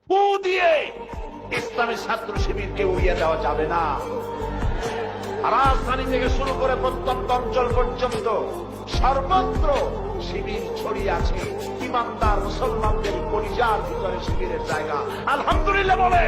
ফু দিয়ে ইসলামী ছাত্র শিবিরকে উড়িয়ে দেওয়া যাবে না। রাজধানী থেকে শুরু করে প্রত্যন্ত অঞ্চল পর্যন্ত সর্বত্র শিবির ছড়িয়ে আছে। ইমানদার মুসলমানদের পরিজার ভিতরে শিবিরের জায়গা। আলহামদুলিল্লাহ বলে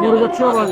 মরে যাচ্ছে আবার।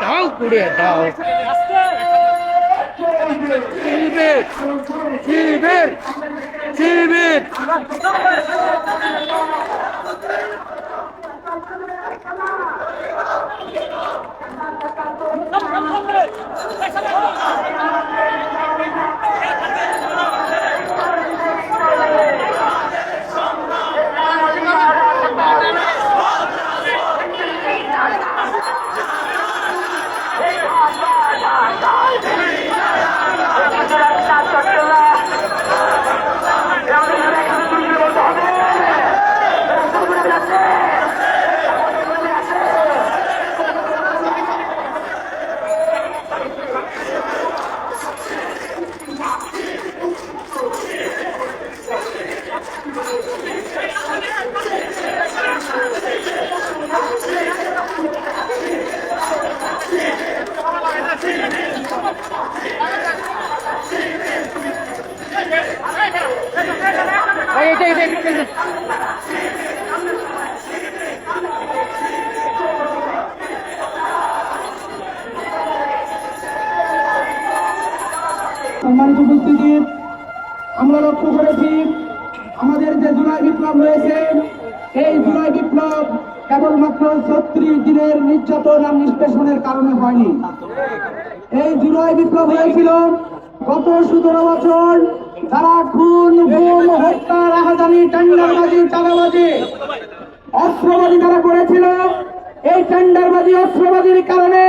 দাও কুড়ে দাও শিবির শিবির শিবির সম্মানিত উপস্থিতি, আমরা লক্ষ্য করেছি আমাদের যে জুলাই বিপ্লব রয়েছে, এই জুলাই বিপ্লব কেবলমাত্র 36 দিনের নির্যাতন আর নিষ্পেষণের কারণে হয়নি। এই জুলাই বিপ্লব হয়েছিল গত 17 বছর যারা খুন, গুম, হত্যা, রাহাজানি, টেন্ডারবাজি, চাঁদাবাজি, অস্ত্রবাজি যারা করেছিল, এই টেন্ডারবাজি, অস্ত্রবাজির কারণে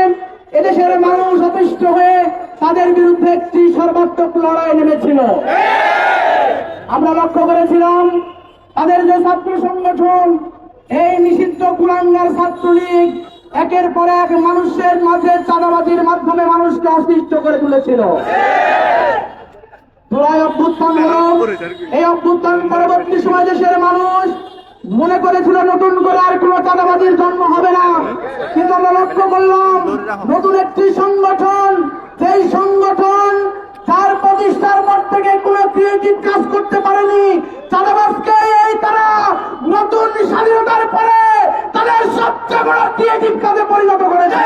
এদেশের মানুষ অতিষ্ঠ হয়ে তাদের বিরুদ্ধে একটি সর্বাত্মক লড়াই নেমেছিল। আমরা লক্ষ্য করেছিলাম তাদের যে ছাত্র সংগঠন, এই নিষিদ্ধ কুলাঙ্গার ছাত্রলীগ একের পর এক মানুষের মাঝে চাঁদাবাজির মাধ্যমে মানুষকে অতিষ্ঠ করে তুলেছিল। জুলাই অভ্যুত্থান হলো, এই অভ্যুত্থান পরবর্তী সময় দেশের মানুষ মনে করেছিল নতুন করে আর কোন চাঁদাবাজির জন্ম হবে না, কিন্তু আমরা লক্ষ্য করলাম নতুন একটি সংগঠন, যেই সংগঠন যার প্রতিষ্ঠার পর থেকে কোনো ক্রিয়েটিভ কাজ করতে পারেনি, চাঁদাবাজকে এই তারা নতুন স্বাধীনতার পরে তাদের সবচেয়ে বড় ক্রিয়েটিভ কাজে পরিণত করেছে।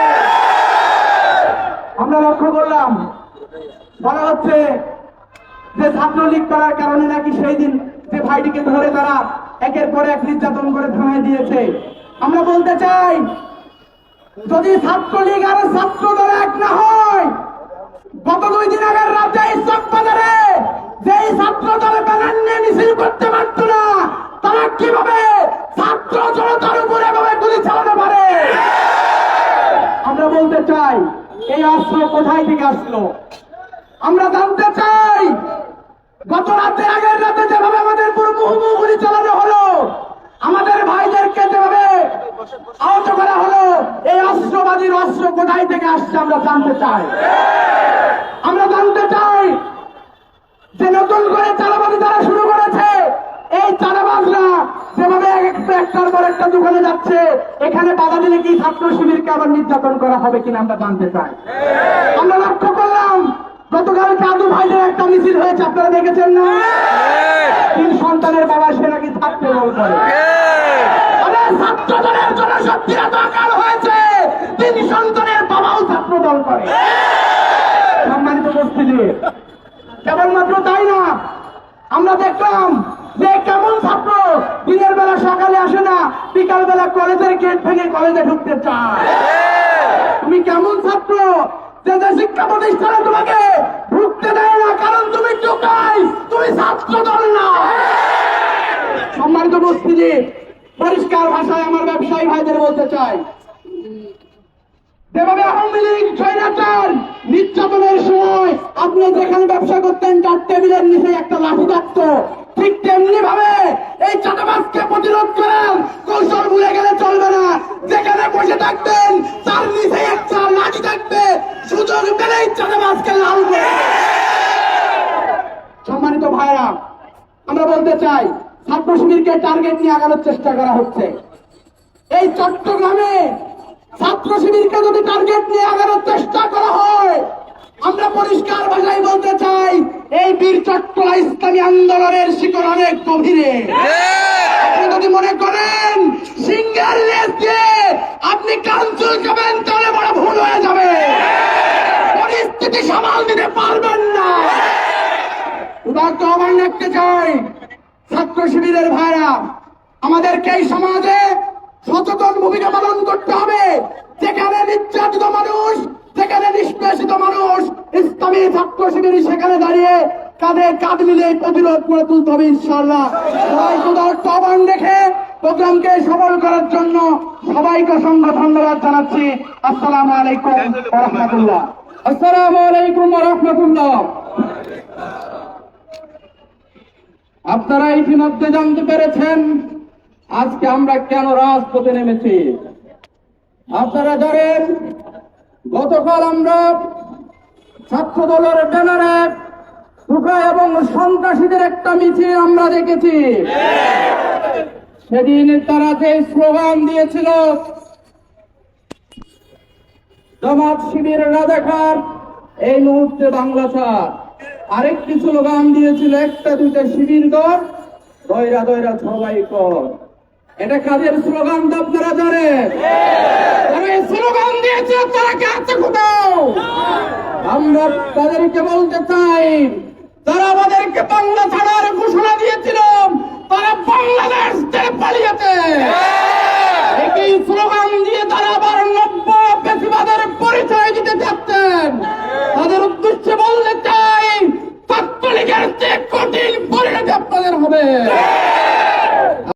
আমরা লক্ষ্য করলাম বলা হচ্ছে যে ছাত্রলীগ করার কারণে নাকি সেই দিন যে ভাইটিকে ধরে তারা একের পর এক নির্যাতন করে থানায় দিয়েছে। আমরা বলতে চাই, যদি ছাত্রলীগ আর ছাত্র দল এক না হয়, গত 2 দিন আগের রাতে চকবাজারে যেই ছাত্র দলে ব্যানার নিয়ে মিছিল করতে পারত না, তারা কিভাবে ছাত্র জনতার উপরে এভাবে গুলি চালাতে পারে? আমরা বলতে চাই, এই অস্ত্র কোথায় থেকে আসলো? আমরা জানতে চাই, গত রাতে আগের রাতে যেভাবে আমাদের পুরো মুহুর্মুহ গুলি চালানো হলো, আমাদের ভাইদেরকে যেভাবে আহত করা হলো, এই অস্ত্রবাদীর অস্ত্র কোথায় থেকে আসছে আমরা জানতে চাই। আমরা জানতে চাই যে নতুন করে চাঁদাবাজি যারা শুরু করেছে, এই চাঁদাবাজরা যেভাবে একটার পর একটা দোকানে যাচ্ছে, এখানে বাধা দিলে কি ছাত্র শিবিরকে আবার নির্যাতন করা হবে কিনা আমরা জানতে চাই। আমরা লক্ষ্য করলাম গতকাল কাদু ভাইদের একটা মিছিল হয়েছে, আপনারা দেখেছেন না? 3 সন্তানের বাবা সে নাকি ছাত্র দল করে। ছাত্র দলের জনশক্তির এত আকার হয়েছে, 3 সন্তানের বাবাও ছাত্র দল করে। সম্মানিত উপস্থিতি, কেবলমাত্র তাই না, আমরা দেখলাম যে কেমন ছাত্র দিনের বেলা সকালে আসে না, বিকাল বেলা কলেজের গেট ভেঙে কলেজে ঢুকতে চায়। তুমি কেমন ছাত্র যে শিক্ষা প্রতিষ্ঠানে তোমাকে ঢুকতে দেয় না, কারণ তুমি ঢুকাই, তুমি ছাত্র দল না। সম্মানিত উপস্থিতি, পরিষ্কার ভাষায় আমার ব্যবসায়ী ভাইদের বলতে চাই, যেভাবে আওয়ামী লীগ স্বৈরাচার নির্যাতনের সময় আপনি যেখানে ব্যবসা করতেন তার টেবিলের নিচে একটা লাঠি থাকত, ঠিক তেমনি ভাবে এই চাঁদাবাজকে প্রতিরোধ করার কৌশল ভুলে গেলে চলবে না। যেখানে বসে থাকতেন তার নিচে একটা লাঠি থাকবে, সুযোগ পেলেই চাঁদাবাজকে লাল করে। সম্মানিত ভাইরা, আমরা বলতে চাই, ছাত্র শিবিরকে টার্গেট নিয়ে আগানোর চেষ্টা করা হচ্ছে। এই চট্টগ্রামে ছাত্র শিবিরকে যদি টার্গেট নিয়ে আগানোর চেষ্টা করা হয়, আমরা পরিষ্কার ভাষায় বলতে চাই, এই বীর চট্টলা ইসলামী আন্দোলনের শিকড় অনেক গভীরে। আপনি যদি মনে করেন সিঙ্গার লেস দিয়ে আপনি কাউন্সিল খাবেন, তাহলে বড় ভুল হয়ে যাবে। পরিস্থিতি সামাল দিতে পারবেন না। উদাহরণ আহ্বান রাখতে চাই, ছাত্র শিবিরের ভাইরা, আমাদেরকে এই সমাজে সচেতন ভূমিকা পালন করতে হবে। যেখানে নির্যাতিত মানুষ, যেখানে নিষ্পেষিত মানুষ, ইসলামী ছাত্র শিবির সেখানে দাঁড়িয়ে কাঁধে কাঁধ মিলে প্রতিরোধ করে তুলতে হবে ইনশাআল্লাহ। সবাইকে আহ্বান রেখে প্রোগ্রামকে সফল করার জন্য সবাইকে অসংখ্য ধন্যবাদ জানাচ্ছি। আসসালামু আলাইকুম ওয়া রাহমাতুল্লাহ। আসসালামু আলাইকুম ওয়া রাহমাতুল্লাহ। আপনারা ইতিমধ্যে জানতে পেরেছেন আজকে আমরা কেন রাজপথে নেমেছি। আপনারা জানেন, গতকাল আমরা ছাত্র দলের ব্যানারে ঢুকা এবং সন্ত্রাসীদের একটা মিছিল আমরা দেখেছি। সেদিন তারা যে স্লোগান দিয়েছিল, জামাত শিবির রাজাকার, এই মুহূর্তে বাংলা ছাড়। আরেকটি স্লোগান দিয়েছিল, 1টা 2টা শিবির দল, দয়রা দয়রা সবাই কর, এটা কাদের স্লোগান তো আপনারা জানেন? তারা এই স্লোগান দিয়েছে, তারা কে আছে কোথাও? আমরা তাদেরকে বলতে চাই, তারা আমাদেরকে বাংলা ছাড়ার ঘোষণা দিয়েছিল, তারা বাংলাদেশ ছেড়ে পালিয়েছে।